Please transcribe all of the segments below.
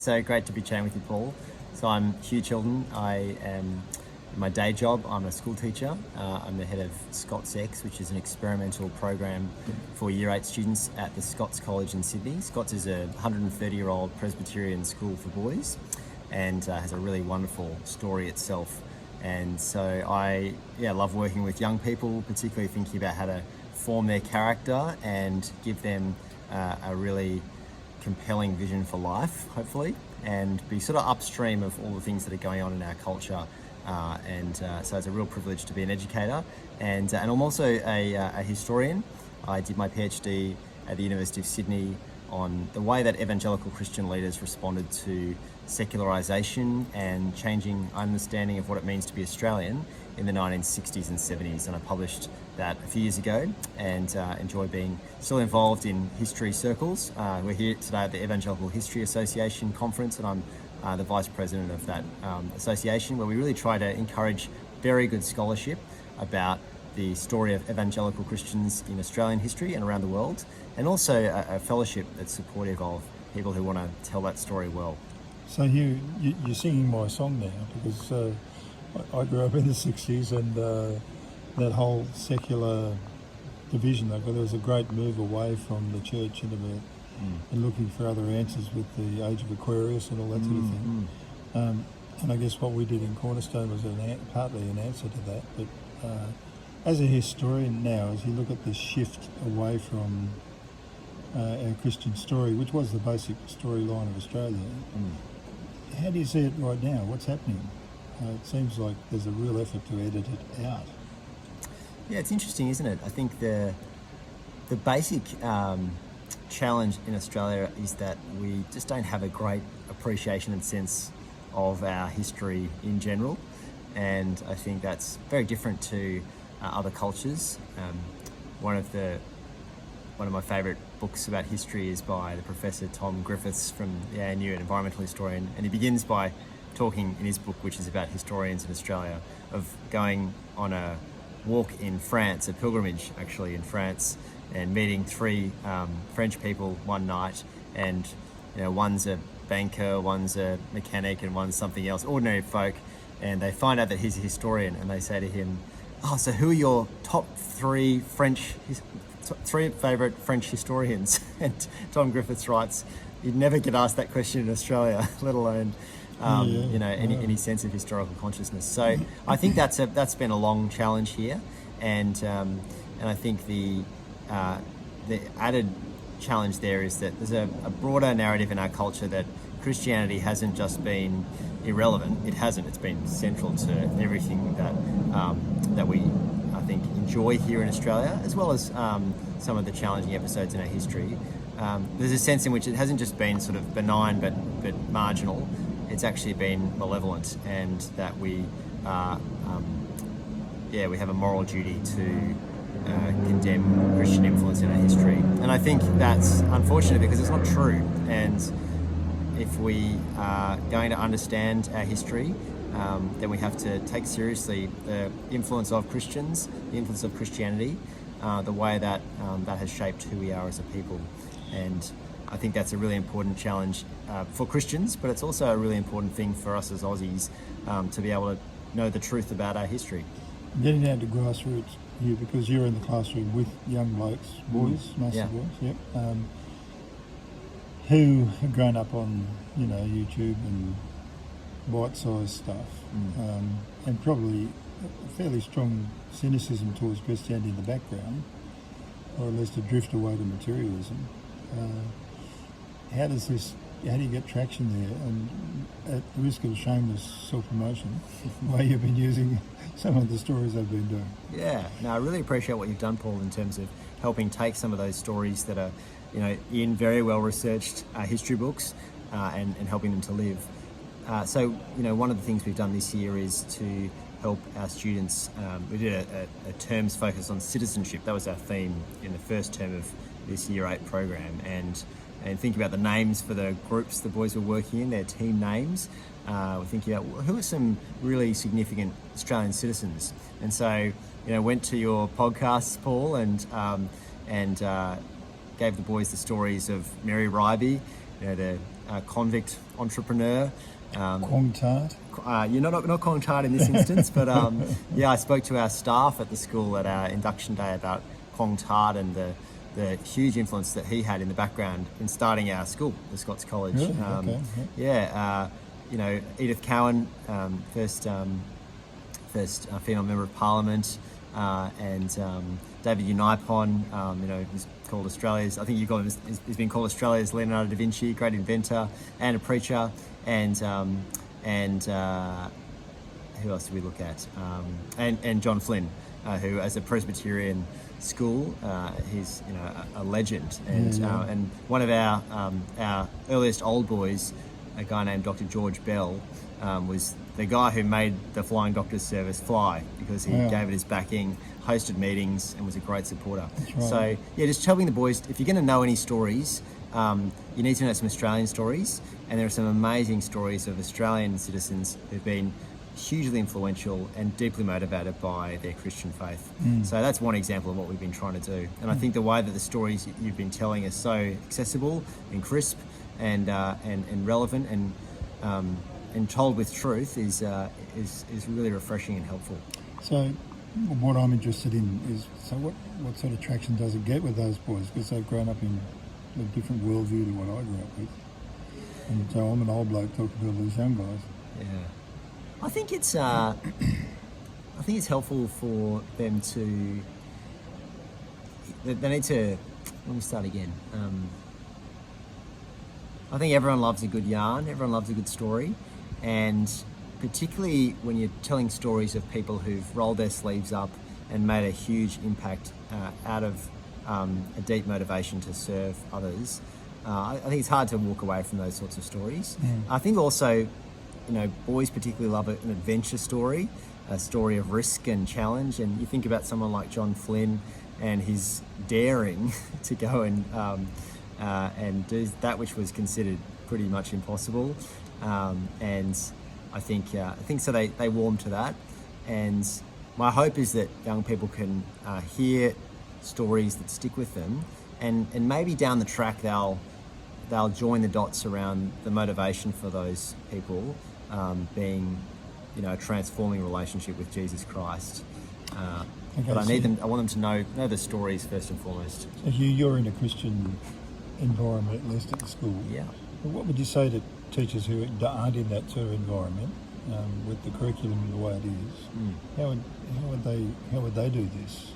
So great to be chatting with you, Paul. So I'm Hugh Chilton. I am, in my day job, I'm a school teacher. I'm the head of Scots X, which is an experimental program for Year 8 students at the Scots College in Sydney. Scots is a 130-year-old Presbyterian school for boys and has a really wonderful story itself. And so I love working with young people, particularly thinking about how to form their character and give them a really compelling vision for life, hopefully, and be sort of upstream of all the things that are going on in our culture. So it's a real privilege to be an educator. And I'm also a historian. I did my PhD at the University of Sydney on the way that evangelical Christian leaders responded to secularisation and changing understanding of what it means to be Australian in the 1960s and 70s. And I published that a few years ago and enjoy being still involved in history circles. We're here today at the Evangelical History Association conference, and I'm the vice president of that association, where we really try to encourage very good scholarship about the story of evangelical Christians in Australian history and around the world, and also a fellowship that's supportive of people who want to tell that story well. So you're singing my song now, because I grew up in the 60s, and that whole secular division, there was a great move away from the church and looking for other answers with the age of Aquarius and all that sort of thing. And I guess what we did in Cornerstone was partly an answer to that. But as a historian now, as you look at the shift away from our Christian story, which was the basic storyline of Australia, how do you see it right now? What's happening? It seems like there's a real effort to edit it out. Yeah, it's interesting, isn't it? I think the basic challenge in Australia is that we just don't have a great appreciation and sense of our history in general, and I think that's very different to other cultures. One of my favourite books about history is by the Professor Tom Griffiths from the ANU, an environmental historian, and he begins by talking in his book, which is about historians in Australia, of going on a walk in France, a pilgrimage actually in France, and meeting three French people one night, and one's a banker, one's a mechanic, and one's something else, ordinary folk, and they find out that he's a historian, and they say to him, "Oh, so who are your top three favourite French historians?" And Tom Griffiths writes, "You'd never get asked that question in Australia, let alone any sense of historical consciousness." So I think that's been a long challenge here, and I think the added challenge there is that there's a broader narrative in our culture that Christianity hasn't just been irrelevant. It hasn't. It's been central to everything that we, I think, enjoy here in Australia, as well as some of the challenging episodes in our history. There's a sense in which it hasn't just been sort of benign but marginal. It's actually been malevolent, and that we have a moral duty to condemn Christian influence in our history. And I think that's unfortunate because it's not true. And if we are going to understand our history, then we have to take seriously the influence of Christians, the influence of Christianity, the way that that has shaped who we are as a people. And I think that's a really important challenge for Christians, but it's also a really important thing for us as Aussies to be able to know the truth about our history. Getting down to grassroots here, because you're in the classroom with young blokes, boys, mostly boys, who have grown up on YouTube and bite-sized stuff, and probably a fairly strong cynicism towards Christianity in the background, or at least a drift away to materialism. How do you get traction there? And at the risk of shameless self-promotion, why you've been using some of the stories I've been doing. Yeah, no, I really appreciate what you've done, Paul, in terms of helping take some of those stories that are, in very well-researched history books and helping them to live. So one of the things we've done this year is to help our students. We did a terms focus on citizenship. That was our theme in the first term of this Year 8 program, and think about the names for the groups the boys were working in, their team names. We're thinking about who are some really significant Australian citizens. And so, went to your podcasts, Paul, and gave the boys the stories of Mary Ryby, the convict entrepreneur. Quong Tart. You're not Kong Tart in this instance, but I spoke to our staff at the school at our induction day about Kong Tart and the huge influence that he had in the background in starting our school, the Scots College. Really? Okay. Edith Cowan, first female member of Parliament, and David Unipon, who's called Australia's, I think you call him, he's been called Australia's Leonardo da Vinci, great inventor and a preacher, and who else do we look at? And John Flynn, who, as a Presbyterian school, he's a legend, and one of our earliest old boys, a guy named Dr George Bell, was the guy who made the Flying Doctors Service fly, because he gave it his backing, hosted meetings, and was a great supporter. Right. So just helping the boys, if you're going to know any stories, you need to know some Australian stories, and there are some amazing stories of Australian citizens who've been hugely influential and deeply motivated by their Christian faith. So that's one example of what we've been trying to do. And I think the way that the stories you've been telling are so accessible and crisp and relevant and told with truth is really refreshing and helpful. So what I'm interested in is, so what sort of traction does it get with those boys? Because they've grown up in a different worldview to what I grew up with. And so I'm an old bloke talking to all these young guys. Yeah. I think it's helpful for them to. They need to. Let me start again. I think everyone loves a good yarn. Everyone loves a good story, and particularly when you're telling stories of people who've rolled their sleeves up and made a huge impact out of a deep motivation to serve others. I think it's hard to walk away from those sorts of stories. I think also, boys particularly love an adventure story, a story of risk and challenge. And you think about someone like John Flynn and his daring to go and do that which was considered pretty much impossible. And I think so. They warm to that. And my hope is that young people can hear stories that stick with them, and maybe down the track they'll join the dots around the motivation for those people being, a transforming relationship with Jesus Christ. But I want them to know the stories first and foremost. So you're in a Christian environment, at least at the school. Yeah. What would you say to teachers who aren't in that sort of environment, with the curriculum the way it is? How would they do this?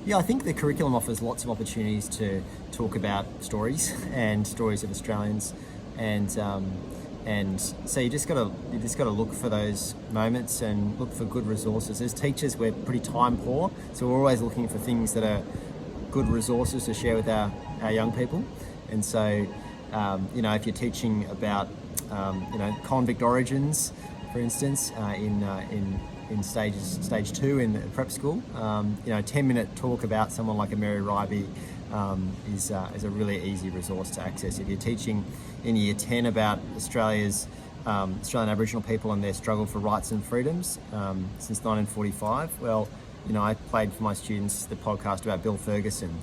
Yeah, I think the curriculum offers lots of opportunities to talk about stories and stories of Australians, and so you just got to look for those moments and look for good resources. As teachers, we're pretty time poor, so we're always looking for things that are good resources to share with our young people. And so, if you're teaching about convict origins, for instance, in stage 2 in the prep school, a 10-minute talk about someone like a Mary Ryby is a really easy resource to access. If you're teaching in year 10 about Australian Aboriginal people and their struggle for rights and freedoms since 1945, well, I played for my students the podcast about Bill Ferguson,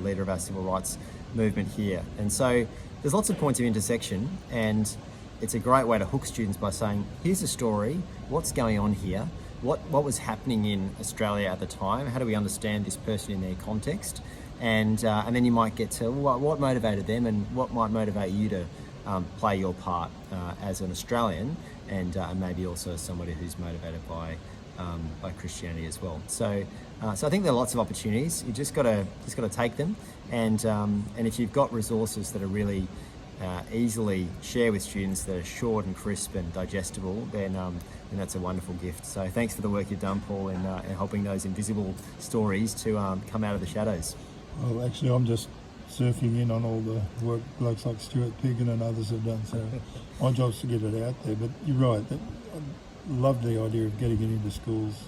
leader of our civil rights movement here. And so there's lots of points of intersection, and it's a great way to hook students by saying, here's a story, what's going on here, what was happening in Australia at the time, how do we understand this person in their context, and then you might get to what motivated them and what might motivate you to play your part as an Australian, and maybe also as somebody who's motivated by Christianity as well. So I think there are lots of opportunities. You just got to take them, and if you've got resources that are really easily share with students that are short and crisp and digestible, then that's a wonderful gift. So thanks for the work you've done, Paul, in helping those invisible stories to come out of the shadows. Well, actually, I'm just surfing in on all the work blokes like Stuart Piggin and others have done, so my job's to get it out there. But you're right, I love the idea of getting it into schools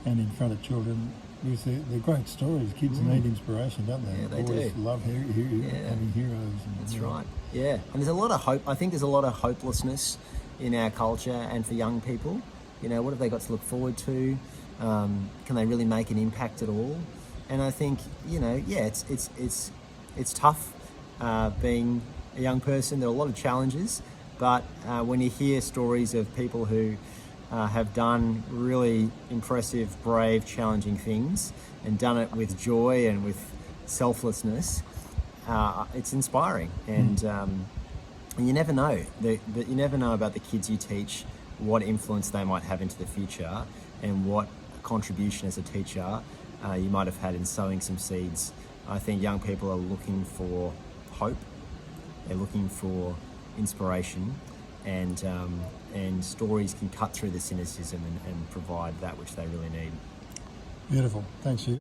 and in front of children, because they're great stories. Kids need inspiration, don't they? Yeah, they always do. Love having heroes. That's right. Yeah, and there's a lot of hope. I think there's a lot of hopelessness in our culture, and for young people, what have they got to look forward to? Can they really make an impact at all? And I think it's tough being a young person. There are a lot of challenges, but when you hear stories of people who have done really impressive, brave, challenging things and done it with joy and with selflessness, it's inspiring. And you never know. You never know about the kids you teach, what influence they might have into the future, and what contribution as a teacher you might have had in sowing some seeds. I think young people are looking for hope. They're looking for inspiration, and stories can cut through the cynicism and provide that which they really need. Beautiful. Thanks, Hugh.